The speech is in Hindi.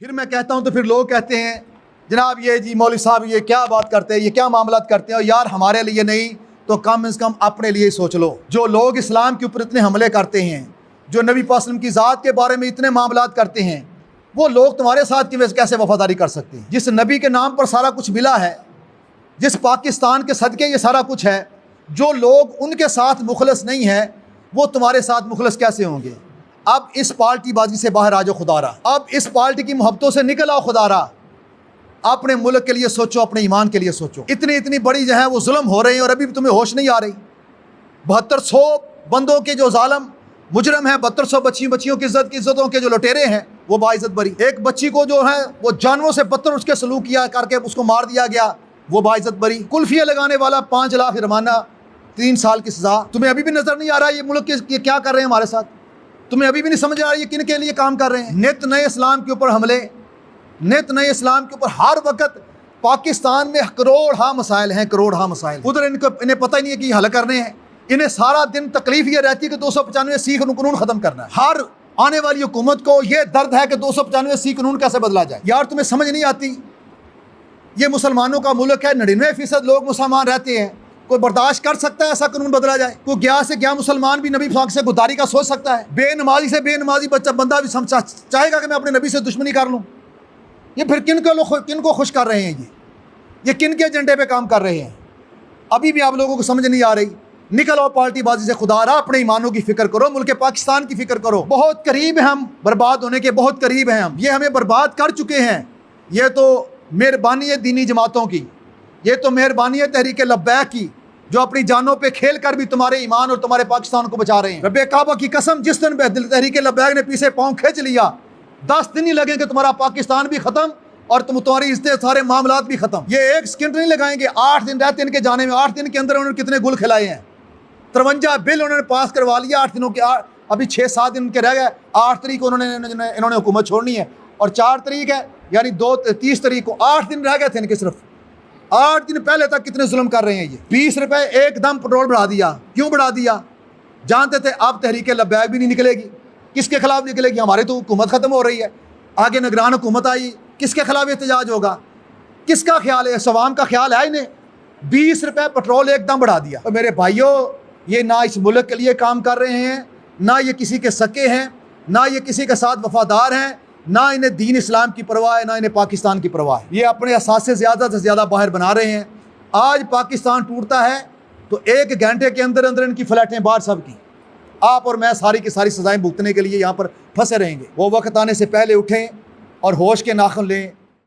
फिर मैं कहता हूँ तो फिर लोग कहते हैं जनाब ये जी मौलवी साहब ये क्या बात करते हैं, ये क्या मामला करते हैं। और यार हमारे लिए नहीं तो कम से कम अपने लिए सोच लो। जो लोग इस्लाम के ऊपर इतने हमले करते हैं, जो नबी पाक की ज़ात के बारे में इतने मामलात करते हैं, वो लोग तुम्हारे साथ की कैसे वफादारी कर सकते हैं? जिस नबी के नाम पर सारा कुछ मिला है, जिस पाकिस्तान के सदके ये सारा कुछ है, जो लोग उनके साथ मुखलस नहीं है वो तुम्हारे साथ मुखलस कैसे होंगे? अब इस पार्टी बाजी से बाहर आ जाओ खुदारा, अब इस पार्टी की मोहब्बतों से निकल आओ खुदारा। अपने मुल्क के लिए सोचो, अपने ईमान के लिए सोचो। इतनी इतनी बड़ी जो है वो जुल्म हो रहे हैं और अभी भी तुम्हें होश नहीं आ रही। 7200 बंदों के जो जालम मुजरम है, 7200 बच्चियों की इज्जतों के जो लुटेरे हैं वो बाइज्जत बरी। एक बच्ची को जो है वो जानवरों से बदतर उसके सलूक किया करके उसको मार दिया गया, वो बाइज्जत बरी। कुल्फिया लगाने वाला 5 लाख जुर्माना, 3 साल की सजा। तुम्हें अभी भी नजर नहीं आ रहा ये मुल्क के क्या कर रहे हैं हमारे साथ? तुम्हें अभी भी नहीं समझ आ रहा ये किन के लिए काम कर रहे हैं? नित नए इस्लाम के ऊपर हमले, नित नए इस्लाम के ऊपर हर वक्त। पाकिस्तान में करोड़ मसाइल हैं, करोड़ मसाइल। उधर इन्हें पता ही नहीं है कि हल करने हैं। इन्हें सारा दिन तकलीफ ये रहती है कि 295 सी कानून खत्म करना है। हर आने वाली हुकूमत को ये दर्द है कि 295 सी कानून कैसे बदला जाए। यार तुम्हें समझ नहीं आती? ये मुसलमानों का मुल्क है, 99% लोग मुसलमान रहते हैं। कोई बर्दाश्त कर सकता है ऐसा कानून बदला जाए? कोई गया से गया मुसलमान भी नबी पाक से गुदारी का सोच सकता है? बेनमाजी से बेनमाजी बंदा भी चाहेगा कि मैं अपने नबी से दुश्मनी कर लूँ? ये फिर किन को खुश कर रहे हैं? ये किन के एजेंडे पे काम कर रहे हैं? अभी भी आप लोगों को समझ नहीं आ रही। निकल आओ पार्टी बाजी से खुदारा, अपने ईमानों की फिक्र करो, मुल्क पाकिस्तान की फिक्र करो। बहुत करीब हैं हम बर्बाद होने के, बहुत करीब हैं हम। ये हमें बर्बाद कर चुके हैं। ये तो मेहरबानी है दीनी जमातों की, ये तो मेहरबानी है तहरीक लब्बैक की, जो अपनी जानों पे खेल कर भी तुम्हारे ईमान और तुम्हारे पाकिस्तान को बचा रहे हैं। रब्बे काबा की कसम, जिस दिन तहरीक लब्बैक ने पीछे पाँव खींच लिया, 10 दिन ही लगेंगे तुम्हारा पाकिस्तान भी खत्म और तुम्हारी इज्जत सारे मामलात भी खत्म। ये एक सेकंड नहीं लगाएंगे। 8 दिन रहते इनके जाने में। 8 दिन के अंदर उन्होंने कितने गुल खिलाए हैं? 53 बिल उन्होंने पास करवा लिया 8 दिनों के। अभी 6-7 दिन उनके रह गए। 8 तारीख को इन्होंने हुकूमत छोड़नी है और 4 तारीख है, यानी 30 तारीख को 8 दिन रह गए थे इनके। सिर्फ 8 दिन पहले तक कितने जुल्म कर रहे हैं ये। 20 रुपए एकदम पेट्रोल बढ़ा दिया। क्यों बढ़ा दिया? जानते थे अब तहरीक लब्बैक भी नहीं निकलेगी। किसके खिलाफ निकलेगी? हमारी तो हुकूमत खत्म हो रही है, आगे निगरान हुकूमत आई, किसके खिलाफ एहतजाज होगा? किसका ख्याल है? सवाम का ख्याल है इन्हें? 20 रुपए पेट्रोल एकदम बढ़ा दिया। और मेरे भाइयों, ये ना इस मुल्क के लिए काम कर रहे हैं, ना ये किसी के सके हैं, ना ये किसी के साथ वफादार हैं, ना इन्हें दीन इस्लाम की परवाह है, ना इन्हें पाकिस्तान की परवाह है। ये अपने असास से ज़्यादा बाहर बना रहे हैं। आज पाकिस्तान टूटता है तो 1 घंटे के अंदर अंदर इनकी फ्लैटें बाहर सब की। आप और मैं सारी की सारी सज़ाएं भुगतने के लिए यहाँ पर फंसे रहेंगे। वो वक्त आने से पहले उठें और होश के नाखून लें।